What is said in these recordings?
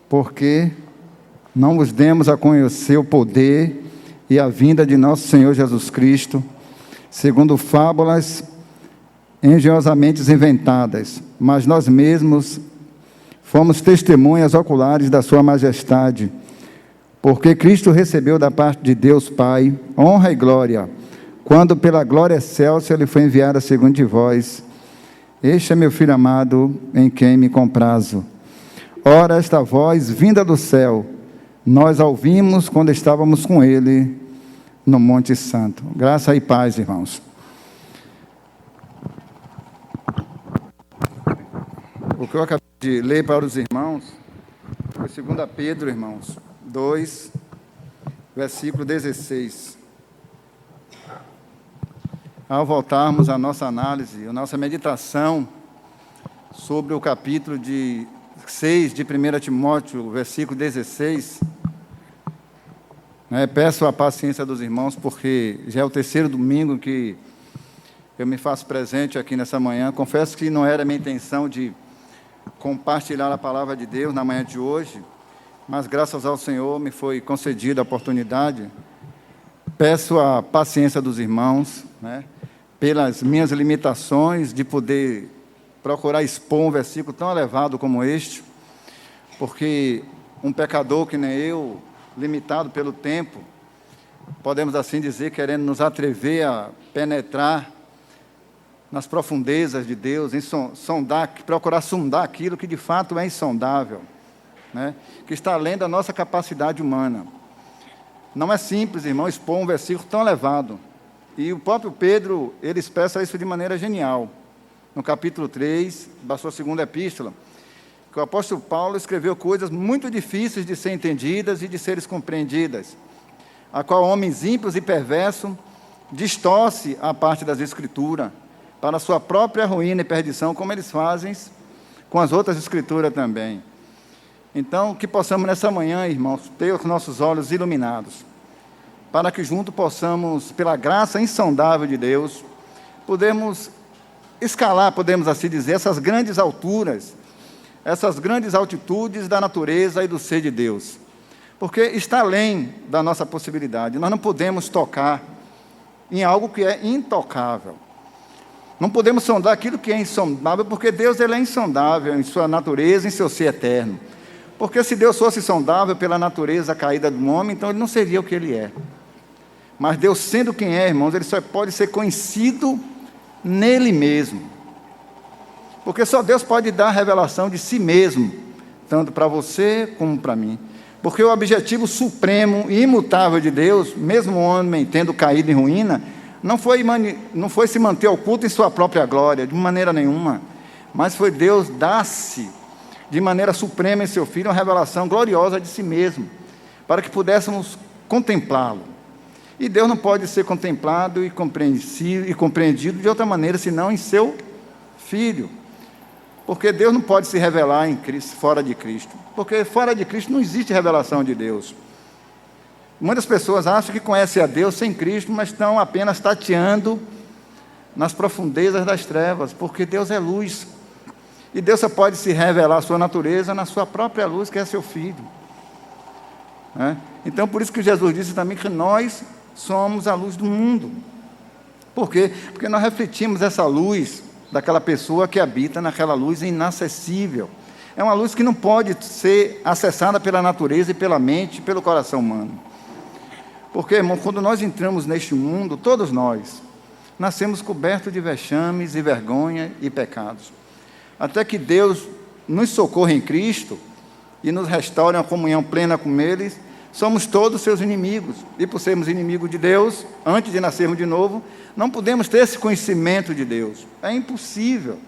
porque não vos demos a conhecer o poder e a vinda de nosso Senhor Jesus Cristo, segundo fábulas engenhosamente inventadas, mas nós mesmos fomos testemunhas oculares da sua majestade, porque Cristo recebeu da parte de Deus Pai honra e glória, quando pela glória excelsa ele foi enviado a segundo de vós. Este é meu Filho amado, em quem me comprazo. Ora, esta voz vinda do céu, nós a ouvimos quando estávamos com ele no Monte Santo. Graça e paz, irmãos. O que eu acabei de ler para os irmãos foi 2 Pedro, irmãos, 2, versículo 16. Ao voltarmos à nossa análise, a nossa meditação sobre o capítulo 6 de 1 Timóteo, versículo 16, peço a paciência dos irmãos, porque já é o terceiro domingo que eu me faço presente aqui nessa manhã. Confesso que não era minha intenção de compartilhar a palavra de Deus na manhã de hoje, mas graças ao Senhor me foi concedida a oportunidade. Peço a paciência dos irmãos, pelas minhas limitações de poder procurar expor um versículo tão elevado como este, porque um pecador que nem eu, limitado pelo tempo, podemos assim dizer, querendo nos atrever a penetrar nas profundezas de Deus, em procurar sondar aquilo que de fato é insondável, que está além da nossa capacidade humana. Não é simples, irmão, expor um versículo tão elevado. E o próprio Pedro, ele expressa isso de maneira genial. No capítulo 3, da sua segunda epístola, que o apóstolo Paulo escreveu coisas muito difíceis de ser entendidas e de serem compreendidas, a qual homens ímpios e perversos distorcem a parte das Escrituras para a sua própria ruína e perdição, como eles fazem com as outras Escrituras também. Então, que possamos nessa manhã, irmãos, ter os nossos olhos iluminados, para que juntos possamos, pela graça insondável de Deus, podemos escalar, podemos assim dizer, essas grandes alturas, essas grandes altitudes da natureza e do ser de Deus. Porque está além da nossa possibilidade. Nós não podemos tocar em algo que é intocável. Não podemos sondar aquilo que é insondável, porque Deus ele é insondável em sua natureza, em seu ser eterno. Porque se Deus fosse sondável pela natureza caída do homem, então ele não seria o que ele é. Mas Deus, sendo quem é, irmãos, ele só pode ser conhecido nele mesmo. Porque só Deus pode dar a revelação de si mesmo, tanto para você como para mim. Porque o objetivo supremo e imutável de Deus, mesmo o homem tendo caído em ruína, não foi se manter oculto em sua própria glória, de maneira nenhuma, mas foi Deus dar-se de maneira suprema em seu Filho uma revelação gloriosa de si mesmo, para que pudéssemos contemplá-lo. E Deus não pode ser contemplado e compreendido de outra maneira, senão em seu Filho. Porque Deus não pode se revelar em Cristo, fora de Cristo. Porque fora de Cristo não existe revelação de Deus. Muitas pessoas acham que conhecem a Deus sem Cristo, mas estão apenas tateando nas profundezas das trevas, porque Deus é luz. E Deus só pode se revelar a sua natureza na sua própria luz, que é seu Filho. Então, por isso que Jesus disse também que nós somos a luz do mundo. Por quê? Porque nós refletimos essa luz daquela pessoa que habita naquela luz inacessível. É uma luz que não pode ser acessada pela natureza e pela mente, pelo coração humano. Porque, irmão, quando nós entramos neste mundo, todos nós nascemos cobertos de vexames e vergonha e pecados. Até que Deus nos socorra em Cristo e nos restaure uma comunhão plena com Ele, somos todos seus inimigos. E por sermos inimigos de Deus, antes de nascermos de novo, não podemos ter esse conhecimento de Deus. É impossível.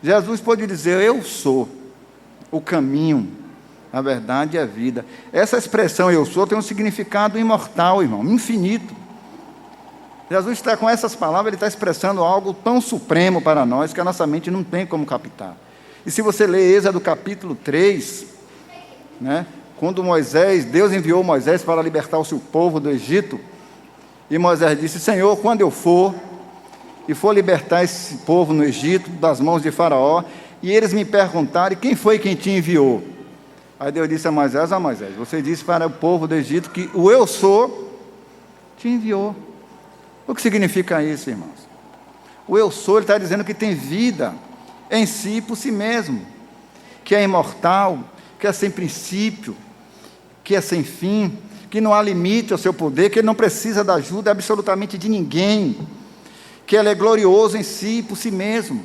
Jesus pode dizer, eu sou o caminho, a verdade e a vida. Essa expressão eu sou tem um significado imortal, irmão, infinito. Jesus está com essas palavras, ele está expressando algo tão supremo para nós que a nossa mente não tem como captar. E se você ler Êxodo capítulo 3, quando Deus enviou Moisés para libertar o seu povo do Egito, e Moisés disse, Senhor, quando eu for libertar esse povo no Egito, das mãos de Faraó, e eles me perguntarem, quem foi quem te enviou? Aí Deus disse a Moisés: Moisés, você disse para o povo do Egito que o eu sou te enviou. O que significa isso, irmãos? O eu sou, ele está dizendo que tem vida em si por si mesmo, que é imortal, que é sem princípio, que é sem fim, que não há limite ao seu poder, que ele não precisa da ajuda absolutamente de ninguém, que ele é glorioso em si por si mesmo,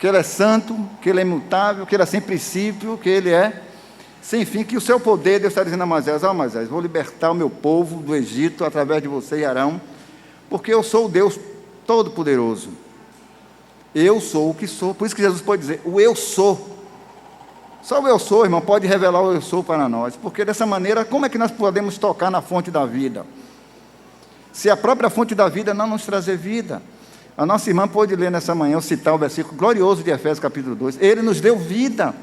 que ele é santo, que ele é imutável, que ele é sem princípio, que ele é sem fim, que o seu poder, Deus está dizendo a Moisés: Moisés, vou libertar o meu povo do Egito através de você e Arão, porque eu sou o Deus Todo-Poderoso. Eu sou o que sou. Por isso que Jesus pode dizer: o eu sou. Só o eu sou, irmão, pode revelar o eu sou para nós, porque dessa maneira, como é que nós podemos tocar na fonte da vida? Se a própria fonte da vida não nos trazer vida. A nossa irmã pôde ler nessa manhã, eu citar o versículo glorioso de Efésios capítulo 2, ele nos deu vida,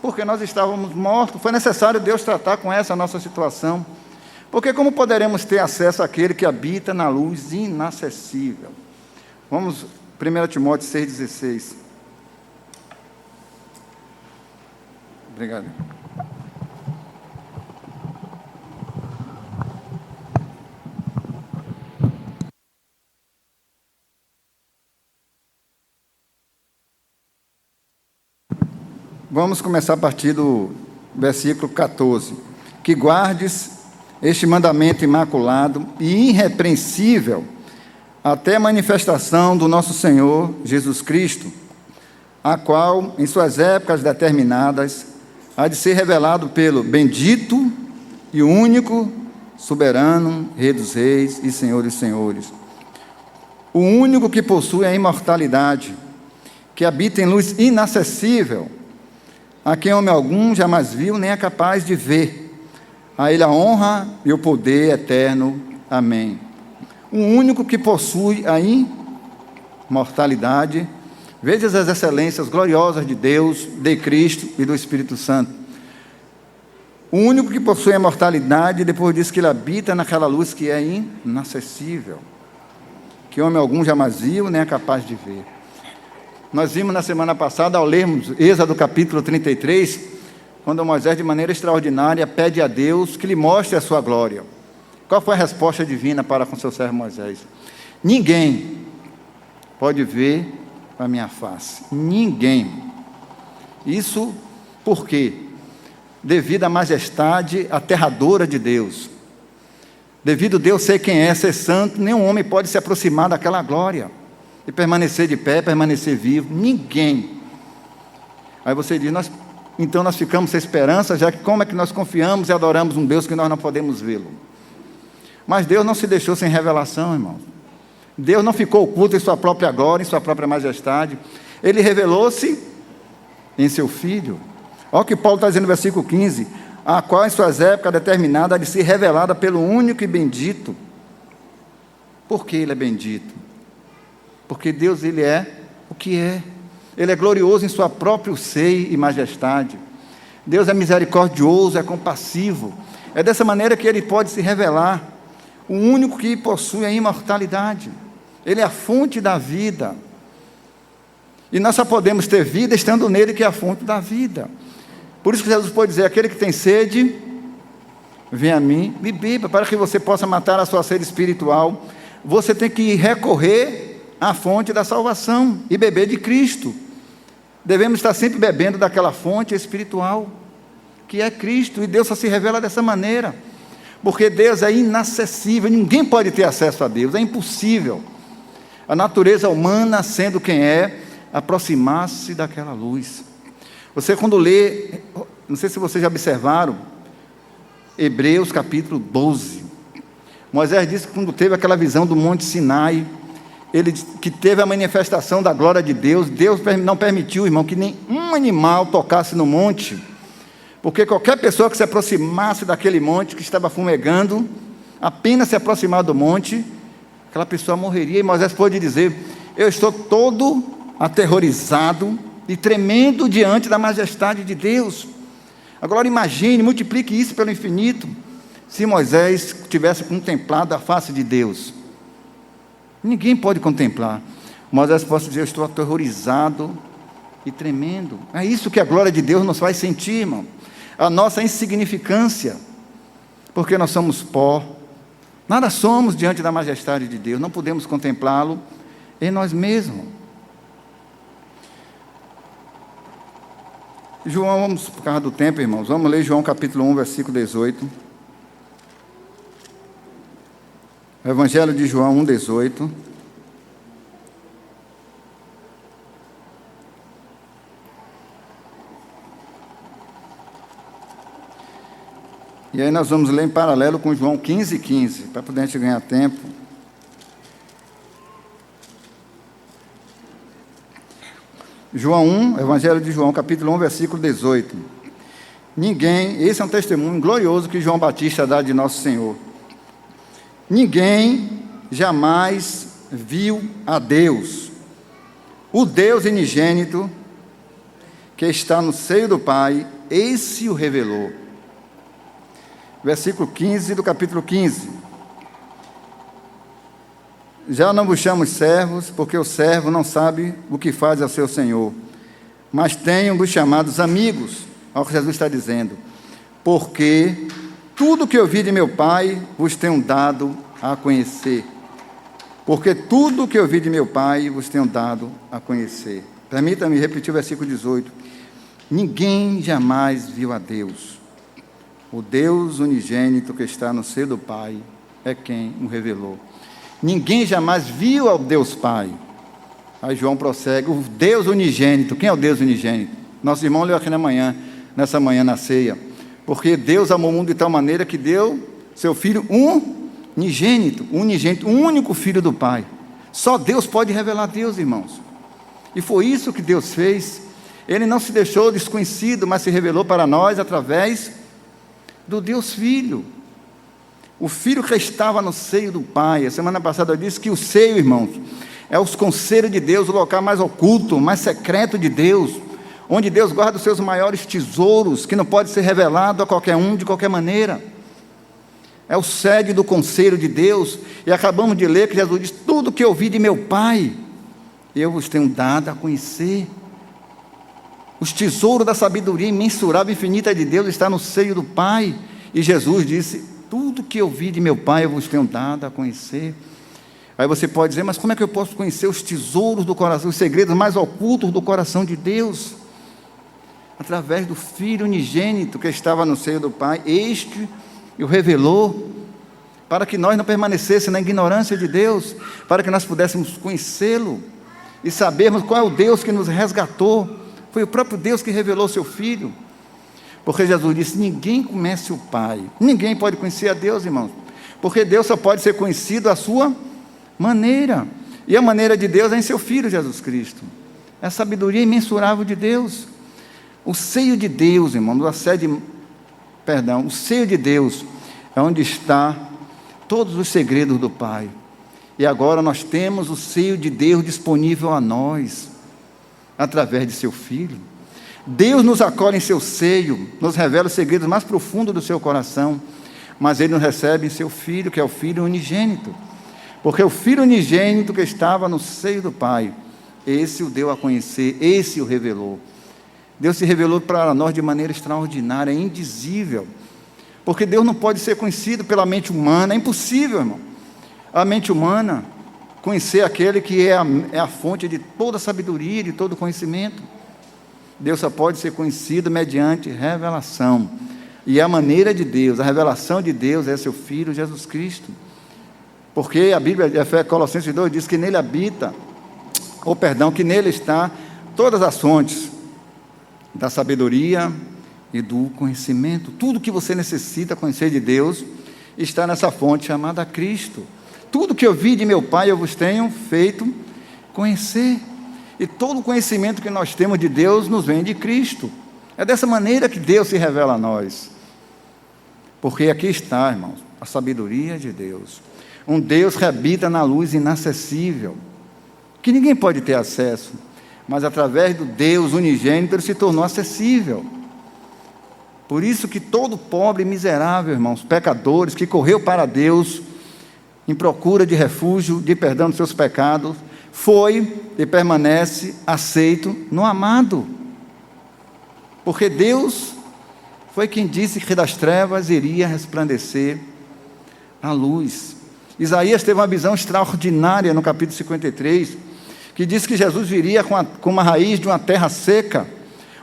porque nós estávamos mortos, foi necessário Deus tratar com essa nossa situação, porque como poderemos ter acesso àquele que habita na luz inacessível? Vamos, 1 Timóteo 6,16. Obrigado. Vamos começar a partir do versículo 14. Que guardes este mandamento imaculado e irrepreensível até a manifestação do nosso Senhor Jesus Cristo, a qual, em suas épocas determinadas, há de ser revelado pelo bendito e único, soberano, Rei dos Reis e Senhor dos Senhores, o único que possui a imortalidade, que habita em luz inacessível, a quem homem algum jamais viu, nem é capaz de ver. A ele a honra e o poder eterno. Amém. O único que possui a imortalidade. Veja as excelências gloriosas de Deus, de Cristo e do Espírito Santo. O único que possui a imortalidade, depois diz que ele habita naquela luz que é inacessível, que homem algum jamais viu, nem é capaz de ver. Nós vimos na semana passada, ao lermos Êxodo capítulo 33, quando Moisés, de maneira extraordinária, pede a Deus que lhe mostre a sua glória. Qual foi a resposta divina para com seu servo Moisés? Ninguém pode ver a minha face. Ninguém. Isso por quê? Devido à majestade aterradora de Deus. Devido a Deus ser quem é, ser santo, nenhum homem pode se aproximar daquela glória e permanecer de pé, permanecer vivo. Ninguém. Aí você diz: então nós ficamos sem esperança, já que como é que nós confiamos e adoramos um Deus que nós não podemos vê-lo? Mas Deus não se deixou sem revelação, irmãos. Deus não ficou oculto em sua própria glória, em sua própria majestade. Ele revelou-se em seu Filho. Olha o que Paulo está dizendo no versículo 15: a qual em suas épocas determinadas há de ser revelada pelo único e bendito. Por que ele é bendito? Porque Deus, ele é o que é. Ele é glorioso em sua própria ser e majestade. Deus é misericordioso, é compassivo. É dessa maneira que ele pode se revelar. O único que possui a imortalidade. Ele é a fonte da vida. E nós só podemos ter vida estando nele, que é a fonte da vida. Por isso que Jesus pode dizer: aquele que tem sede, vem a mim e beba. Para que você possa matar a sua sede espiritual, você tem que recorrer à fonte da salvação e beber de Cristo. Devemos estar sempre bebendo daquela fonte espiritual, que é Cristo, e Deus só se revela dessa maneira, porque Deus é inacessível, ninguém pode ter acesso a Deus, é impossível. A natureza humana, sendo quem é, aproximar-se daquela luz. Você quando lê, não sei se vocês já observaram, Hebreus capítulo 12, Moisés disse que quando teve aquela visão do Monte Sinai, ele que teve a manifestação da glória de Deus, Deus não permitiu, irmão, que nenhum animal tocasse no monte, porque qualquer pessoa que se aproximasse daquele monte que estava fumegando, apenas se aproximar do monte, aquela pessoa morreria. E Moisés pôde dizer: eu estou todo aterrorizado e tremendo diante da majestade de Deus. Agora imagine, multiplique isso pelo infinito, se Moisés tivesse contemplado a face de Deus. Ninguém pode contemplar. Moisés pode dizer: eu estou aterrorizado e tremendo. É isso que a glória de Deus nos faz sentir, irmão. A nossa insignificância, porque nós somos pó, nada somos diante da majestade de Deus, não podemos contemplá-lo em nós mesmos. João, vamos, por causa do tempo, irmãos, vamos ler João capítulo 1, versículo 18. O Evangelho de João 1, 18. E aí nós vamos ler em paralelo com João 15, 15, para poder a gente ganhar tempo. João 1, Evangelho de João, capítulo 1, versículo 18. Esse é um testemunho glorioso que João Batista dá de nosso Senhor. Ninguém jamais viu a Deus, o Deus unigênito, que está no seio do Pai, esse o revelou. Versículo 15 do capítulo 15. Já não vos chamo servos, porque o servo não sabe o que faz a seu senhor, mas tenho-vos chamados amigos, ao que Jesus está dizendo, porque tudo que eu vi de meu Pai vos tenho dado a conhecer. Porque tudo que eu vi de meu Pai vos tenho dado a conhecer. Permita-me repetir o versículo 18. Ninguém jamais viu a Deus. O Deus unigênito que está no seio do Pai é quem o revelou. Ninguém jamais viu ao Deus Pai. Aí João prossegue, o Deus unigênito. Quem é o Deus unigênito? Nosso irmão leu aqui nessa manhã na ceia. Porque Deus amou o mundo de tal maneira que deu seu Filho unigênito, o único Filho do Pai. Só Deus pode revelar Deus, irmãos. E foi isso que Deus fez. Ele não se deixou desconhecido, mas se revelou para nós através do Deus Filho. O Filho que estava no seio do Pai. A semana passada eu disse que o seio, irmãos, é os conselhos de Deus, o local mais oculto, mais secreto de Deus, onde Deus guarda os seus maiores tesouros, que não pode ser revelado a qualquer um, de qualquer maneira. É o sede do conselho de Deus. E acabamos de ler que Jesus diz, tudo que eu vi de meu Pai, eu vos tenho dado a conhecer. Os tesouros da sabedoria imensurável e infinita de Deus está no seio do Pai. E Jesus disse, tudo que eu vi de meu Pai eu vos tenho dado a conhecer. Aí você pode dizer, mas como é que eu posso conhecer os tesouros do coração, os segredos mais ocultos do coração de Deus? Através do Filho unigênito que estava no seio do Pai, este o revelou, para que nós não permanecêssemos na ignorância de Deus, para que nós pudéssemos conhecê-lo, e sabermos qual é o Deus que nos resgatou. Foi o próprio Deus que revelou seu Filho, porque Jesus disse, ninguém conhece o Pai, ninguém pode conhecer a Deus, irmãos, porque Deus só pode ser conhecido à sua maneira, e a maneira de Deus é em seu Filho Jesus Cristo. É a sabedoria imensurável de Deus. O seio de Deus, irmãos, o seio de Deus é onde está todos os segredos do Pai. E agora nós temos o seio de Deus disponível a nós, através de seu Filho. Deus nos acolhe em seu seio, nos revela os segredos mais profundos do seu coração, mas Ele nos recebe em seu Filho, que é o Filho unigênito. Porque o Filho unigênito que estava no seio do Pai, esse o deu a conhecer, esse o revelou. Deus se revelou para nós de maneira extraordinária, indizível. Porque Deus não pode ser conhecido pela mente humana, é impossível, irmão. A mente humana conhecer aquele que é a fonte de toda a sabedoria, de todo conhecimento. Deus só pode ser conhecido mediante revelação. E a maneira de Deus, a revelação de Deus é seu Filho Jesus Cristo. Porque a Bíblia, Colossenses 2, diz que nele habita, que nele está todas as fontes da sabedoria e do conhecimento. Tudo que você necessita conhecer de Deus está nessa fonte chamada Cristo. Tudo que eu vi de meu Pai eu vos tenho feito conhecer. E todo o conhecimento que nós temos de Deus nos vem de Cristo. É dessa maneira que Deus se revela a nós. Porque aqui está, irmãos, a sabedoria de Deus. Um Deus que habita na luz inacessível, que ninguém pode ter acesso, mas através do Deus unigênito Ele se tornou acessível. Por isso que todo pobre e miserável, irmãos, pecadores, que correu para Deus em procura de refúgio, de perdão dos seus pecados, foi e permanece aceito no amado. Porque Deus foi quem disse que das trevas iria resplandecer a luz. Isaías teve uma visão extraordinária no capítulo 53, que diz que Jesus viria com uma raiz de uma terra seca,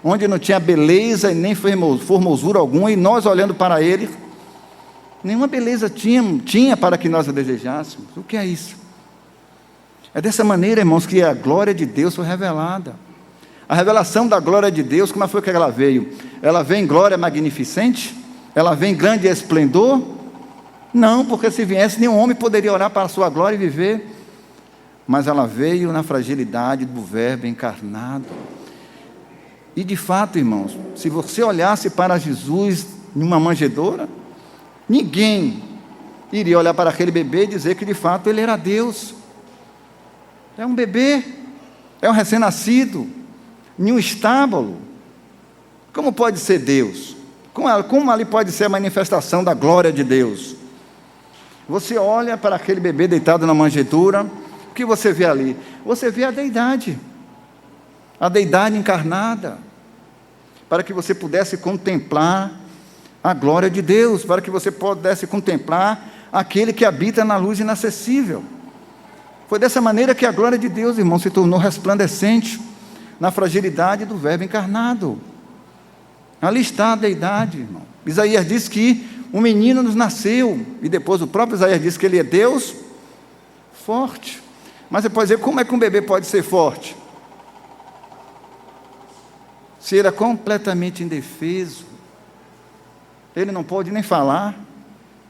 onde não tinha beleza e nem formosura alguma, e nós olhando para ele, nenhuma beleza tinha para que nós o desejássemos. O que é isso? É dessa maneira, irmãos, que a glória de Deus foi revelada. A revelação da glória de Deus, como foi que ela veio? Ela vem em glória magnificente? Ela vem em grande esplendor? Não, porque se viesse, nenhum homem poderia orar para a sua glória e viver. Mas ela veio na fragilidade do Verbo encarnado. E de fato, irmãos, se você olhasse para Jesus em uma manjedoura, ninguém iria olhar para aquele bebê e dizer que de fato ele era Deus. É um bebê, é um recém-nascido, em um estábulo. Como pode ser Deus? Como ali pode ser a manifestação da glória de Deus? Você olha para aquele bebê deitado na manjedoura, o que você vê ali? Você vê a deidade encarnada, para que você pudesse contemplar a glória de Deus, para que você pudesse contemplar aquele que habita na luz inacessível. Foi dessa maneira que a glória de Deus, irmão, se tornou resplandecente na fragilidade do Verbo encarnado. Ali está a deidade, irmão. Isaías diz que um menino nos nasceu, e depois o próprio Isaías diz que ele é Deus forte. Mas você pode dizer, como é que um bebê pode ser forte? Se ele é completamente indefeso, ele não pode nem falar,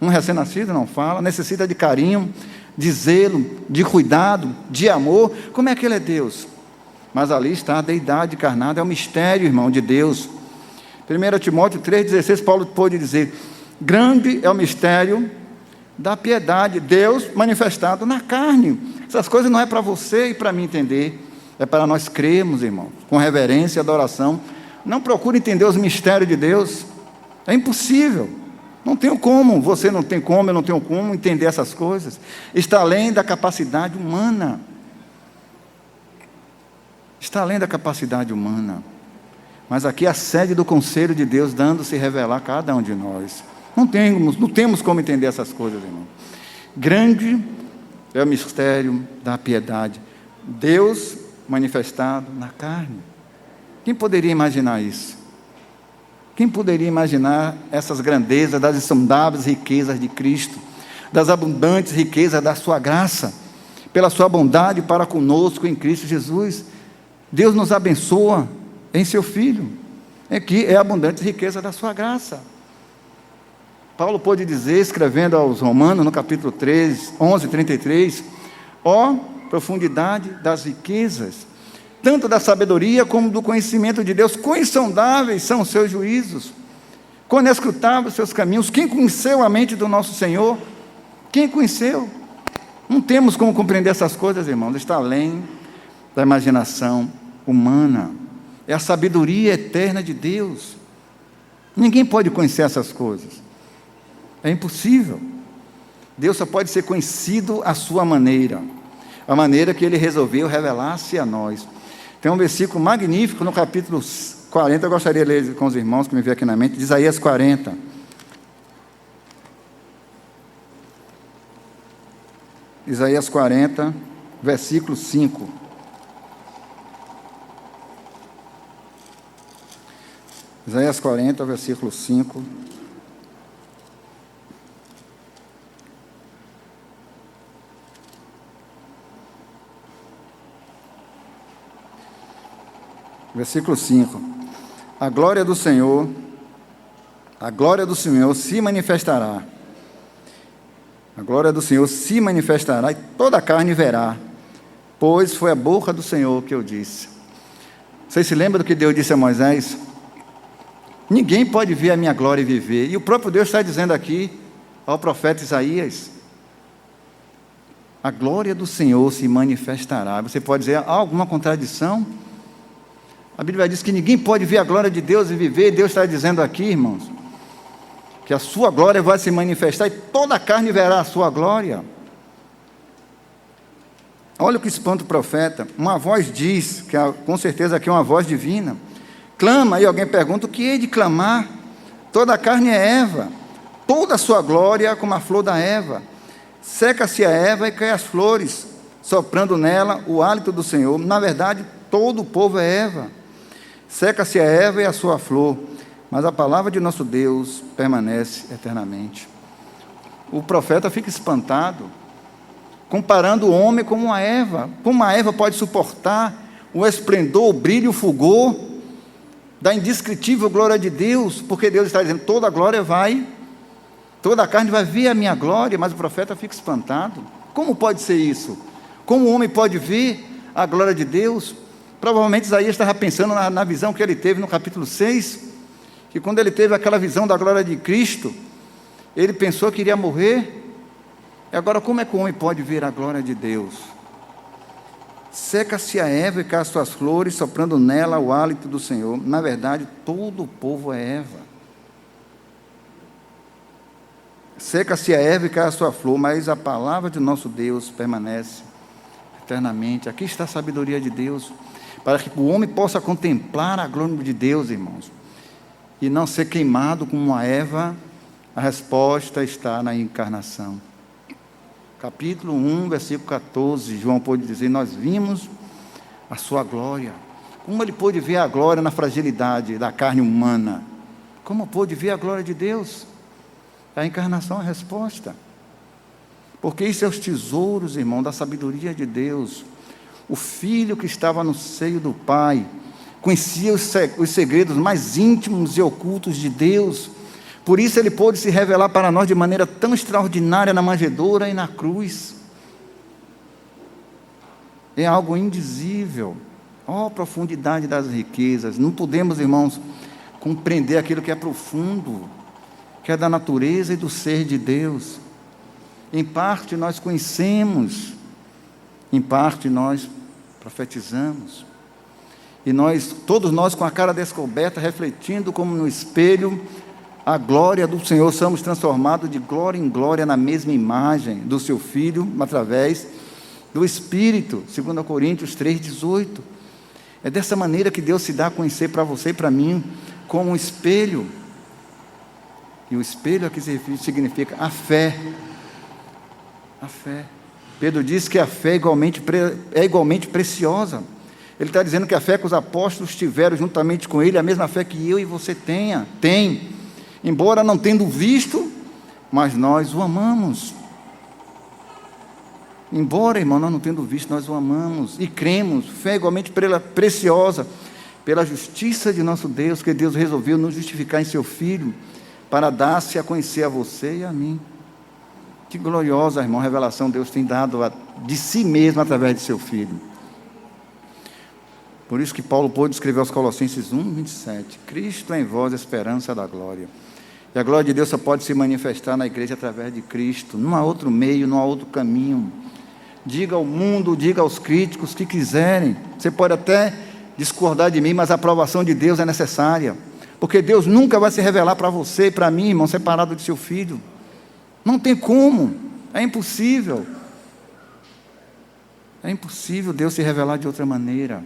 um recém-nascido não fala, necessita de carinho, de zelo, de cuidado, de amor. Como é que ele é Deus? Mas ali está a deidade encarnada, é o mistério, irmão, de Deus. 1 Timóteo 3,16, Paulo pôde dizer, grande é o mistério da piedade, Deus manifestado na carne. Essas coisas não é para você e para mim entender, é para nós crermos, irmão, com reverência e adoração. Não procure entender os mistérios de Deus, é impossível. Não tenho como, você não tem como, eu não tenho como entender essas coisas. Está além da capacidade humana. Está além da capacidade humana. Mas aqui é a sede do conselho de Deus, dando-se revelar a cada um de nós. Não temos como entender essas coisas, irmão. Grande é o mistério da piedade. Deus manifestado na carne. Quem poderia imaginar isso? Quem poderia imaginar essas grandezas das insondáveis riquezas de Cristo, das abundantes riquezas da sua graça, pela sua bondade para conosco em Cristo Jesus? Deus nos abençoa em seu Filho. Aqui é a abundante riqueza da sua graça. Paulo pôde dizer, escrevendo aos Romanos, no capítulo 3, 11, 33, ó profundidade das riquezas, tanto da sabedoria como do conhecimento de Deus, quão insondáveis são os seus juízos, quão inescrutáveis os seus caminhos. Quem conheceu a mente do nosso Senhor? Quem conheceu? Não temos como compreender essas coisas, irmãos, está além da imaginação humana, é a sabedoria eterna de Deus. Ninguém pode conhecer essas coisas, é impossível. Deus só pode ser conhecido à sua maneira, a maneira que Ele resolveu revelar-se a nós. Tem um versículo magnífico no capítulo 40, eu gostaria de ler com os irmãos que me veio aqui na mente, de Isaías 40. Isaías 40, versículo 5. Isaías 40, versículo 5. Versículo 5. A glória do Senhor se manifestará. A glória do Senhor se manifestará e toda a carne verá, pois foi a boca do Senhor que eu disse. Vocês se lembram do que Deus disse a Moisés? Ninguém pode ver a minha glória e viver. E o próprio Deus está dizendo aqui ao profeta Isaías, a glória do Senhor se manifestará. Você pode dizer, há alguma contradição? A Bíblia diz que ninguém pode ver a glória de Deus e viver. Deus está dizendo aqui, irmãos, que a sua glória vai se manifestar e toda a carne verá a sua glória. Olha o que espanta o profeta. Uma voz diz, com certeza aqui é uma voz divina. Clama, e alguém pergunta, o que hei de clamar? Toda a carne é erva, toda a sua glória como a flor da erva. Seca-se a erva e cai as flores, soprando nela o hálito do Senhor. Na verdade, todo o povo é erva. Seca-se a erva e a sua flor, mas a palavra de nosso Deus permanece eternamente. O profeta fica espantado, comparando o homem com uma erva. Como uma erva pode suportar o esplendor, o brilho, o fulgor da indescritível glória de Deus? Porque Deus está dizendo, toda a glória toda a carne vai ver a minha glória, mas o profeta fica espantado. Como pode ser isso? Como o homem pode ver a glória de Deus? Provavelmente Isaías estava pensando na visão que ele teve no capítulo 6, que quando ele teve aquela visão da glória de Cristo, ele pensou que iria morrer. E agora, como é que o homem pode ver a glória de Deus? Seca-se a erva e cai as suas flores, soprando nela o hálito do Senhor. Na verdade, todo o povo é erva. Seca-se a erva e cai a sua flor, mas a palavra de nosso Deus permanece eternamente. Aqui está a sabedoria de Deus, para que o homem possa contemplar a glória de Deus, irmãos, e não ser queimado como uma erva. A resposta está na encarnação. Capítulo 1, versículo 14, João pôde dizer, nós vimos a sua glória. Como ele pôde ver a glória na fragilidade da carne humana? Como pôde ver a glória de Deus? A encarnação é a resposta. Porque isso é os tesouros, irmão, da sabedoria de Deus. O Filho que estava no seio do Pai conhecia os segredos mais íntimos e ocultos de Deus. Por isso ele pôde se revelar para nós de maneira tão extraordinária na manjedoura e na cruz. É algo indizível. Ó, profundidade das riquezas. Não podemos, irmãos, compreender aquilo que é profundo, que é da natureza e do ser de Deus. Em parte nós conhecemos, em parte nós profetizamos. E todos nós com a cara descoberta, refletindo como no espelho, a glória do Senhor, somos transformados de glória em glória na mesma imagem do seu Filho, através do Espírito, 2 Coríntios 3,18. É dessa maneira que Deus se dá a conhecer para você e para mim, como um espelho. E o espelho aqui significa a fé. A fé. Pedro diz que a fé é igualmente preciosa. Ele está dizendo que a fé que os apóstolos tiveram juntamente com ele, é a mesma fé que eu e você tem. Embora não tendo visto, mas nós o amamos. Embora, irmão, nós não tendo visto, nós o amamos e cremos. Fé igualmente preciosa, pela justiça de nosso Deus, que Deus resolveu nos justificar em seu Filho, para dar-se a conhecer a você e a mim. Que gloriosa, irmão, revelação Deus tem dado de si mesmo através de seu Filho. Por isso que Paulo pôde escrever aos Colossenses 1:27, Cristo é em vós a esperança da glória. E a glória de Deus só pode se manifestar na igreja através de Cristo. Não há outro meio, não há outro caminho. Diga ao mundo, diga aos críticos que quiserem. Você pode até discordar de mim, mas a aprovação de Deus é necessária. Porque Deus nunca vai se revelar para você e para mim, irmão, separado de seu Filho. Não tem como. É impossível. É impossível Deus se revelar de outra maneira.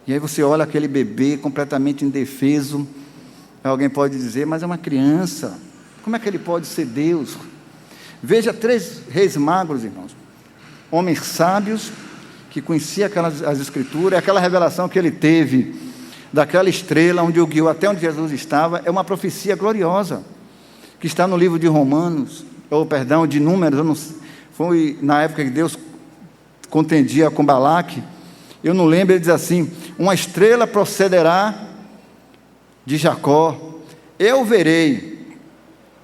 E aí você olha aquele bebê completamente indefeso. Alguém pode dizer, mas é uma criança. Como é que ele pode ser Deus? Veja 3 reis magros, irmãos. Homens sábios, que conheciam as Escrituras, aquela revelação que ele teve, daquela estrela onde o guiou até onde Jesus estava, é uma profecia gloriosa, que está no livro de de Números. Foi na época que Deus contendia com Balaque. Eu não lembro, ele diz assim, uma estrela procederá de Jacó, eu verei,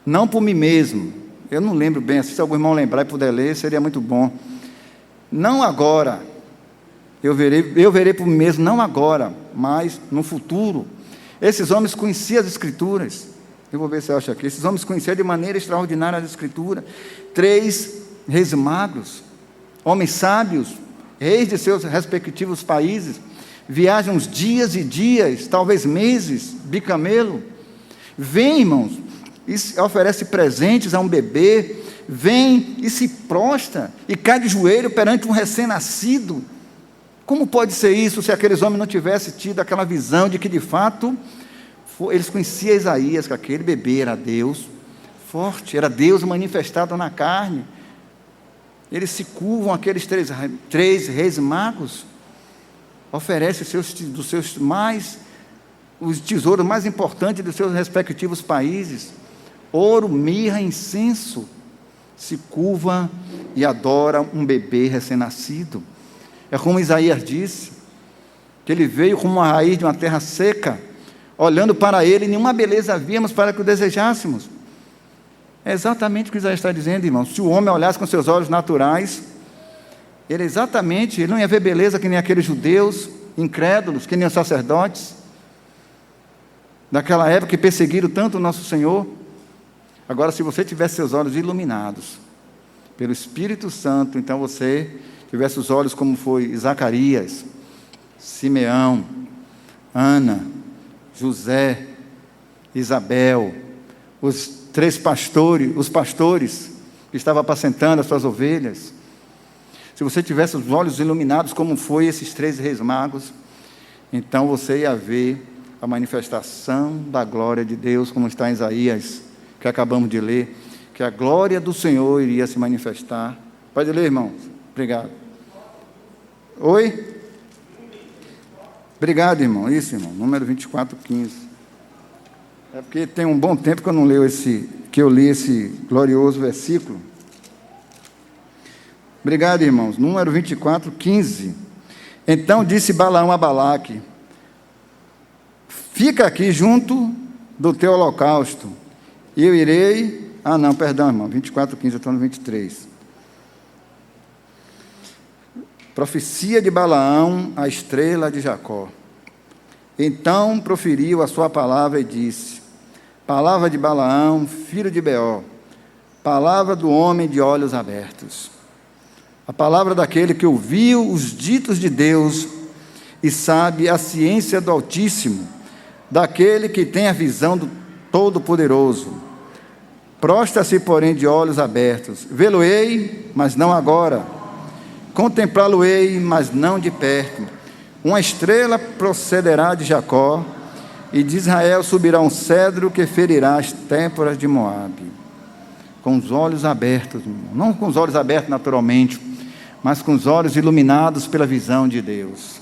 não por mim mesmo. Eu não lembro bem, se algum irmão lembrar e puder ler, seria muito bom. Não agora, eu verei por mim mesmo, não agora, mas no futuro. Esses homens conheciam as Escrituras. Eu vou ver se eu acho aqui. Esses homens conheciam de maneira extraordinária as Escrituras. 3 reis magros, homens sábios, reis de seus respectivos países, viajam uns dias e dias, talvez meses, bicamelo. Vem, irmãos, e oferece presentes a um bebê, vem e se prostra e cai de joelho perante um recém-nascido. Como pode ser isso se aqueles homens não tivessem tido aquela visão de que de fato eles conheciam Isaías, que aquele bebê era Deus forte, era Deus manifestado na carne. Eles se curvam, aqueles três reis magos, oferecem os tesouros mais importantes dos seus respectivos países, ouro, mirra, incenso, se curva e adora um bebê recém-nascido. É como Isaías disse, que ele veio como uma raiz de uma terra seca, olhando para ele, nenhuma beleza víamos para que o desejássemos. É exatamente o que Isaías está dizendo, irmão. Se o homem olhasse com seus olhos naturais, ele não ia ver beleza que nem aqueles judeus incrédulos, que nem os sacerdotes daquela época que perseguiram tanto o nosso Senhor. Agora, se você tivesse seus olhos iluminados pelo Espírito Santo, então você tivesse os olhos como foi Zacarias, Simeão, Ana, José, Isabel, os pastores que estavam apacentando as suas ovelhas. Se você tivesse os olhos iluminados como foi esses 3 reis magos, então você ia ver a manifestação da glória de Deus, como está em Isaías, que acabamos de ler, que a glória do Senhor iria se manifestar. Pode ler, irmãos? Obrigado. Oi? Obrigado, irmão. Isso, irmão. Número 24:15. É porque tem um bom tempo que eu li esse glorioso versículo. Obrigado, irmãos. Número 24:15. Então disse Balaão a Balaque: fica aqui junto do teu holocausto, e eu irei... não, perdão, irmão. 24:15, eu estou no 23. Profecia de Balaão, a estrela de Jacó. Então proferiu a sua palavra e disse: palavra de Balaão, filho de Beor, palavra do homem de olhos abertos, a palavra daquele que ouviu os ditos de Deus e sabe a ciência do Altíssimo, daquele que tem a visão do Todo-Poderoso. Prostra-se, porém, de olhos abertos. Vê-lo-ei, mas não agora. Contemplá-lo-ei, mas não de perto. Uma estrela procederá de Jacó, e de Israel subirá um cedro que ferirá as têmporas de Moabe. Com os olhos abertos, não com os olhos abertos naturalmente, mas com os olhos iluminados pela visão de Deus.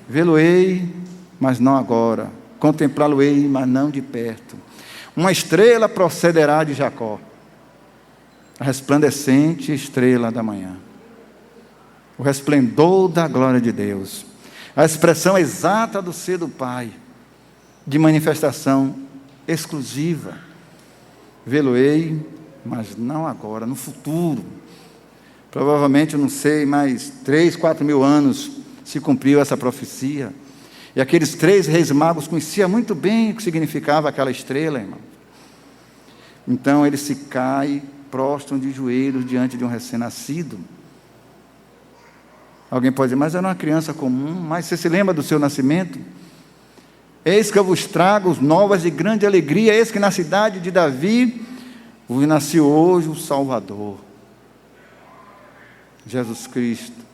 Vê-lo-ei, mas não agora. Contemplá-lo-ei, mas não de perto. Uma estrela procederá de Jacó, a resplandecente estrela da manhã, o resplendor da glória de Deus, a expressão exata do ser do Pai, de manifestação exclusiva. Vê-lo-ei, mas não agora, no futuro. Provavelmente, eu não sei, mais 3, 4 mil anos se cumpriu essa profecia. E aqueles 3 reis magos conheciam muito bem o que significava aquela estrela, irmão. Então eles se caem, prostram de joelhos diante de um recém-nascido. Alguém pode dizer: mas era uma criança comum. Mas você se lembra do seu nascimento? Eis que eu vos trago novas de grande alegria. Eis que na cidade de Davi vos nasceu hoje o Salvador, Jesus Cristo.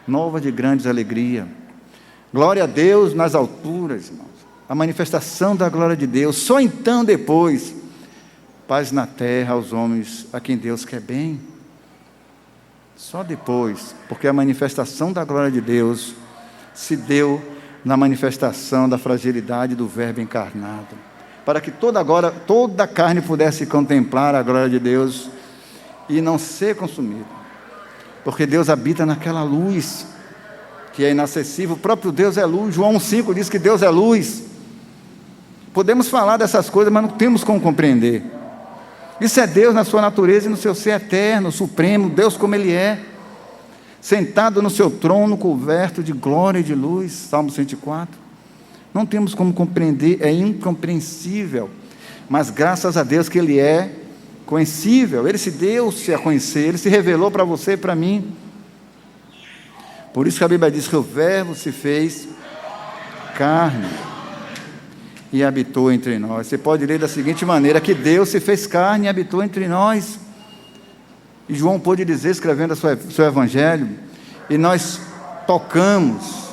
Nova de grande alegria. Glória a Deus nas alturas, irmãos. A manifestação da glória de Deus. Só então depois, paz na terra aos homens a quem Deus quer bem. Só depois, porque a manifestação da glória de Deus se deu na manifestação da fragilidade do Verbo encarnado, para que toda a carne pudesse contemplar a glória de Deus e não ser consumida, porque Deus habita naquela luz que é inacessível. O próprio Deus é luz. João 1,5 diz que Deus é luz. Podemos falar dessas coisas, mas não temos como compreender. Isso é Deus na sua natureza e no seu ser eterno, supremo, Deus como Ele é, sentado no seu trono, coberto de glória e de luz. Salmo 104. Não temos como compreender, é incompreensível, mas graças a Deus que Ele é conhecível. Ele se deu-se a conhecer, Ele se revelou para você e para mim. Por isso que a Bíblia diz que o Verbo se fez carne e habitou entre nós. Você pode ler da seguinte maneira, que Deus se fez carne e habitou entre nós. E João pôde dizer, escrevendo o seu evangelho, e nós tocamos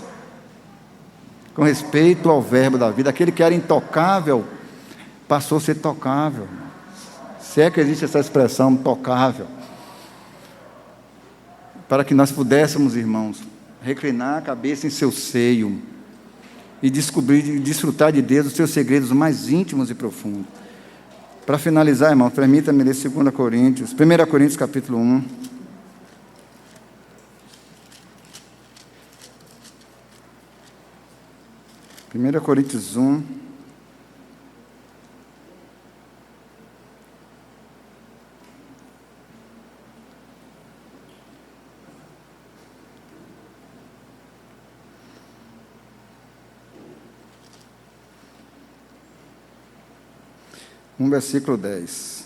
com respeito ao verbo da vida. Aquele que era intocável passou a ser tocável. Se é que existe essa expressão, tocável. Para que nós pudéssemos, irmãos, reclinar a cabeça em seu seio e descobrir e desfrutar de Deus os seus segredos mais íntimos e profundos. Para finalizar, irmãos, permita-me ler 1 Coríntios capítulo 1. 1 Coríntios 1. Versículo 10.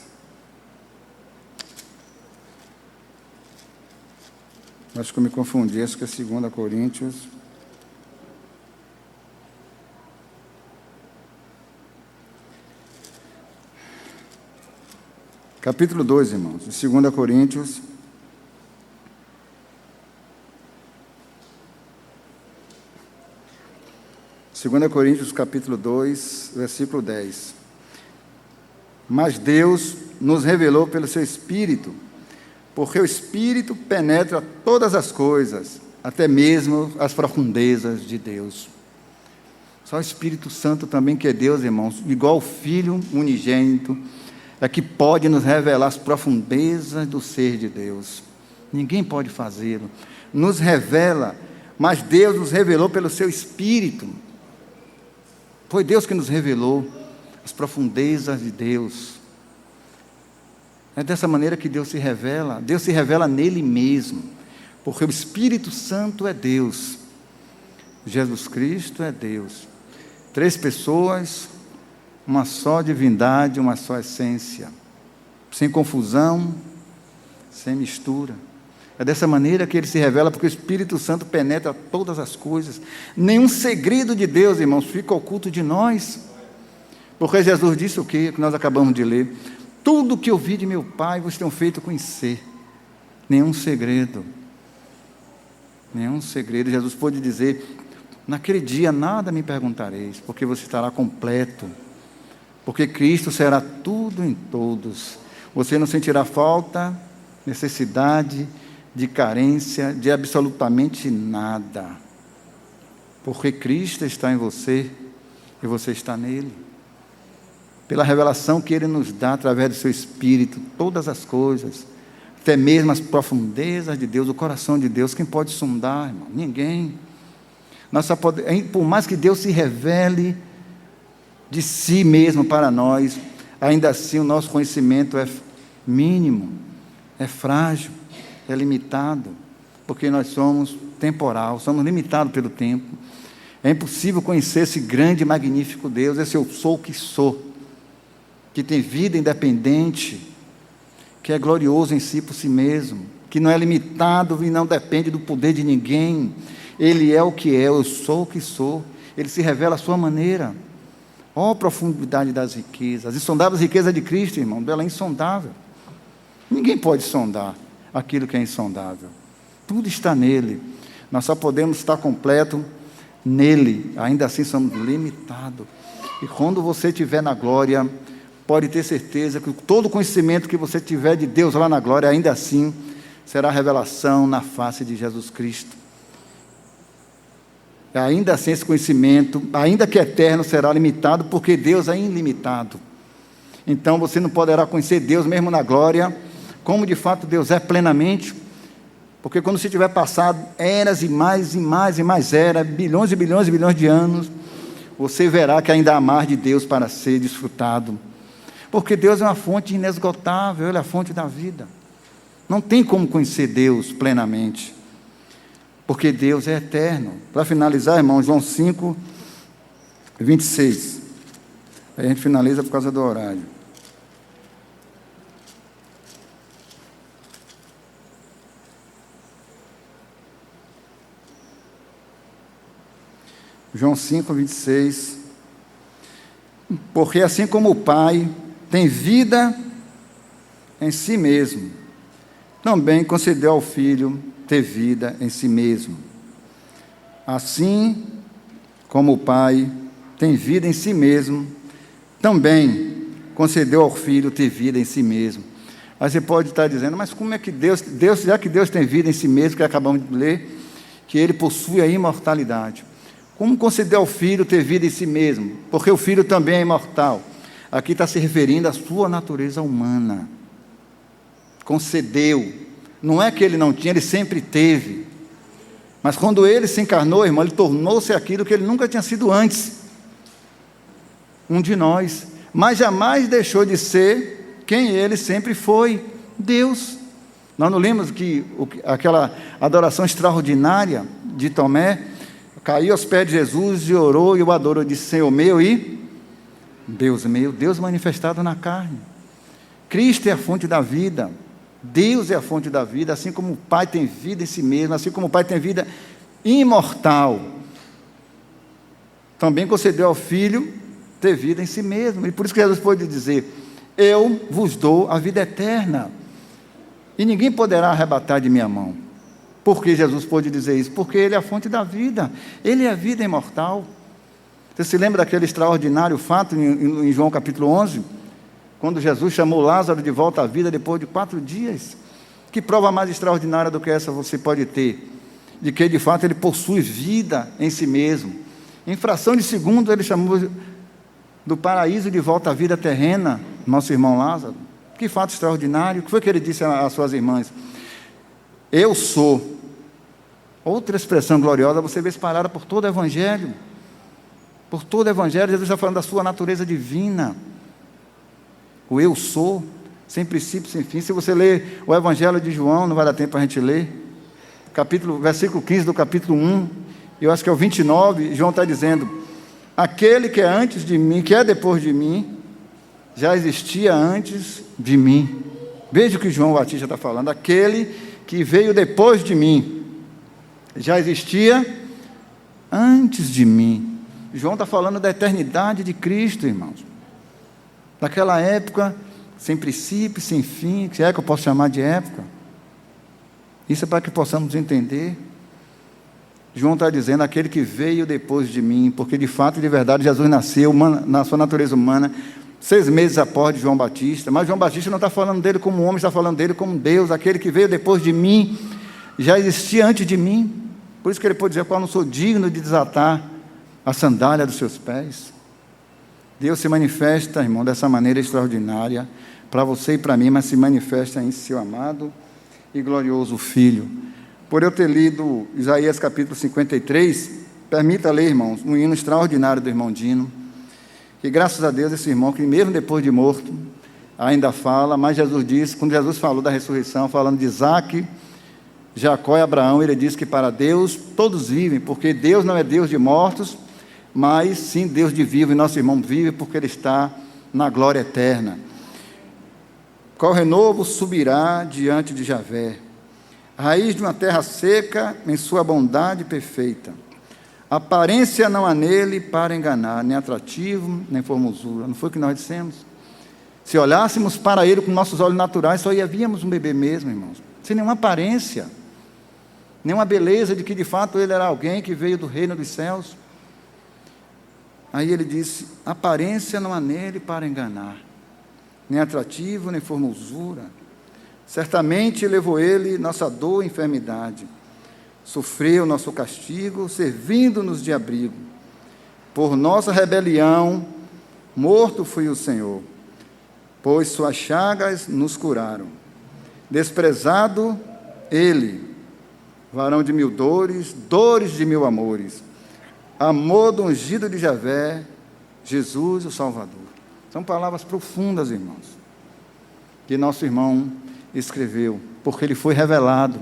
Acho que eu me confundi, acho que é 2 Coríntios. Capítulo 2, irmãos, de 2 Coríntios. Segunda Coríntios, capítulo 2, versículo 10. Mas Deus nos revelou pelo seu Espírito, porque o Espírito penetra todas as coisas, até mesmo as profundezas de Deus. Só o Espírito Santo também, que é Deus, irmãos, igual o Filho unigênito, é que pode nos revelar as profundezas do ser de Deus. Ninguém pode fazê-lo. Nos revela, mas Deus nos revelou pelo seu Espírito. Foi Deus que nos revelou as profundezas de Deus. É dessa maneira que Deus se revela nele mesmo, porque o Espírito Santo é Deus, Jesus Cristo é Deus, 3 pessoas, uma só divindade, uma só essência, sem confusão, sem mistura. É dessa maneira que ele se revela, porque o Espírito Santo penetra todas as coisas. Nenhum segredo de Deus, irmãos, fica oculto de nós. Porque Jesus disse o que nós acabamos de ler? Tudo que eu vi de meu Pai, vocês têm feito conhecer. Nenhum segredo. Nenhum segredo. Jesus pôde dizer, naquele dia nada me perguntareis, porque você estará completo. Porque Cristo será tudo em todos. Você não sentirá falta, necessidade, de carência, de absolutamente nada. Porque Cristo está em você e você está nele. Pela revelação que Ele nos dá através do seu Espírito, todas as coisas, até mesmo as profundezas de Deus, o coração de Deus, quem pode sondar, irmão? Ninguém. Nós só podemos, por mais que Deus se revele de si mesmo para nós, ainda assim o nosso conhecimento é mínimo, é frágil, é limitado, porque nós somos temporal, somos limitados pelo tempo. É impossível conhecer esse grande e magnífico Deus, esse eu sou o que sou, que tem vida independente, que é glorioso em si por si mesmo, que não é limitado e não depende do poder de ninguém. Ele é o que é, eu sou o que sou. Ele se revela à sua maneira. Ó, profundidade das riquezas, as insondáveis riquezas de Cristo, irmão, ela é insondável. Ninguém pode sondar aquilo que é insondável. Tudo está nele. Nós só podemos estar completo nele. Ainda assim somos limitados. E quando você estiver na glória, pode ter certeza que todo o conhecimento que você tiver de Deus lá na glória, ainda assim, será revelação na face de Jesus Cristo. Ainda assim, esse conhecimento, ainda que eterno, será limitado, porque Deus é ilimitado. Então, você não poderá conhecer Deus mesmo na glória, como de fato Deus é plenamente, porque quando você tiver passado eras e mais e mais e mais eras, bilhões e bilhões e bilhões de anos, você verá que ainda há mais de Deus para ser desfrutado. Porque Deus é uma fonte inesgotável, Ele é a fonte da vida. Não tem como conhecer Deus plenamente, porque Deus é eterno. Para finalizar, irmão, João 5, 26. Aí a gente finaliza por causa do horário. João 5, 26. Porque assim como o Pai tem vida em si mesmo, também concedeu ao Filho ter vida em si mesmo. Assim como o Pai tem vida em si mesmo, também concedeu ao Filho ter vida em si mesmo. Aí você pode estar dizendo, mas como é que Deus, já que Deus tem vida em si mesmo, que acabamos de ler, que Ele possui a imortalidade, como concedeu ao Filho ter vida em si mesmo? Porque o Filho também é imortal. Aqui está se referindo à sua natureza humana. Concedeu. Não é que Ele não tinha, Ele sempre teve. Mas quando Ele se encarnou, irmão, Ele tornou-se aquilo que Ele nunca tinha sido antes. Um de nós. Mas jamais deixou de ser quem Ele sempre foi, Deus. Nós não lemos que aquela adoração extraordinária de Tomé, caiu aos pés de Jesus e orou e o adorou, disse, Senhor meu e Deus meu, Deus manifestado na carne. Cristo é a fonte da vida, Deus é a fonte da vida, assim como o Pai tem vida em si mesmo, assim como o Pai tem vida imortal, também concedeu ao Filho ter vida em si mesmo, e por isso que Jesus pôde dizer, eu vos dou a vida eterna, e ninguém poderá arrebatar de minha mão. Por que Jesus pôde dizer isso? Porque Ele é a fonte da vida, Ele é a vida imortal. Você se lembra daquele extraordinário fato em João capítulo 11? Quando Jesus chamou Lázaro de volta à vida depois de 4 dias? Que prova mais extraordinária do que essa você pode ter? De que de fato Ele possui vida em si mesmo. Em fração de segundo Ele chamou do paraíso de volta à vida terrena, nosso irmão Lázaro. Que fato extraordinário. O que foi que Ele disse às suas irmãs? Eu sou. Outra expressão gloriosa, você vê espalhada por todo o Evangelho. Por todo o Evangelho, Jesus está falando da sua natureza divina. O eu sou, sem princípio, sem fim. Se você ler o Evangelho de João, não vai dar tempo para a gente ler. Versículo 15 do capítulo 1, eu acho que é o 29, João está dizendo, aquele que é antes de mim, que é depois de mim, já existia antes de mim. Veja o que João Batista está falando, aquele que veio depois de mim, já existia antes de mim. João está falando da eternidade de Cristo, irmãos. Daquela época, sem princípio, sem fim, se é que eu posso chamar de época. Isso é para que possamos entender. João está dizendo, aquele que veio depois de mim, porque de fato e de verdade Jesus nasceu na sua natureza humana, 6 meses após de João Batista, mas João Batista não está falando dele como homem, está falando dele como Deus, aquele que veio depois de mim, já existia antes de mim, por isso que ele pode dizer, eu não sou digno de desatar a sandália dos seus pés. Deus se manifesta, irmão, dessa maneira extraordinária, para você e para mim, mas se manifesta em seu amado e glorioso Filho. Por eu ter lido Isaías capítulo 53, permita ler, irmãos, um hino extraordinário do irmão Dino, que graças a Deus esse irmão, que mesmo depois de morto, ainda fala, mas Jesus disse, quando Jesus falou da ressurreição, falando de Isaac, Jacó e Abraão, ele disse que para Deus todos vivem, porque Deus não é Deus de mortos, mas sim Deus de vivo, e nosso irmão vive porque ele está na glória eterna. Qual renovo subirá diante de Javé? Raiz de uma terra seca em sua bondade perfeita. Aparência não há nele para enganar, nem atrativo, nem formosura. Não foi o que nós dissemos? Se olhássemos para ele com nossos olhos naturais, só víamos um bebê mesmo, irmãos. Sem nenhuma aparência, nenhuma beleza de que de fato ele era alguém que veio do reino dos céus. Aí ele disse, aparência não há nele para enganar, nem atrativo, nem formosura. Certamente levou ele nossa dor e enfermidade, sofreu nosso castigo, servindo-nos de abrigo. Por nossa rebelião, morto foi o Senhor, pois suas chagas nos curaram. Desprezado ele, varão de 1000 dores, dores de 1000 amores. Amor do ungido de Javé, Jesus o Salvador. São palavras profundas, irmãos, que nosso irmão escreveu, porque ele foi revelado,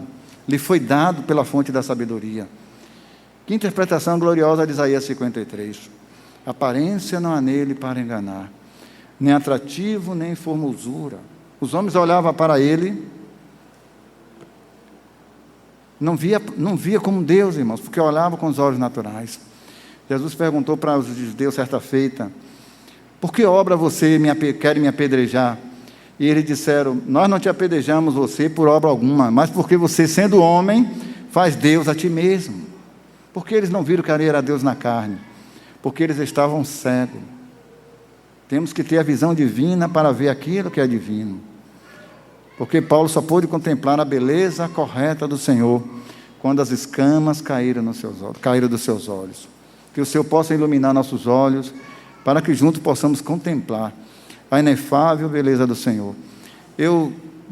lhe foi dado pela fonte da sabedoria. Que interpretação gloriosa de Isaías 53. Aparência não há nele para enganar, nem atrativo, nem formosura. Os homens olhavam para ele, não via como Deus, irmãos, porque olhava com os olhos naturais. Jesus perguntou para os judeus certa feita, Por que obra você quer me apedrejar? E eles disseram: nós não te apedrejamos você por obra alguma, mas porque você, sendo homem, faz Deus a ti mesmo. Porque eles não viram que ali era Deus na carne, porque eles estavam cegos. Temos que ter a visão divina para ver aquilo que é divino. Porque Paulo só pôde contemplar a beleza correta do Senhor quando as escamas caíram dos seus olhos. Que o Senhor possa iluminar nossos olhos, para que juntos possamos contemplar a inefável beleza do Senhor.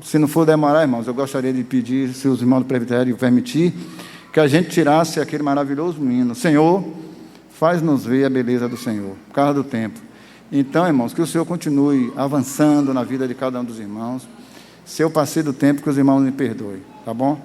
Se não for demorar, irmãos, eu gostaria de pedir, se os irmãos do presbitério permitir, que a gente tirasse aquele maravilhoso hino: Senhor, faz-nos ver a beleza do Senhor, por causa do tempo. Então, irmãos, que o Senhor continue avançando na vida de cada um dos irmãos. Se eu passei do tempo, que os irmãos me perdoem, tá bom?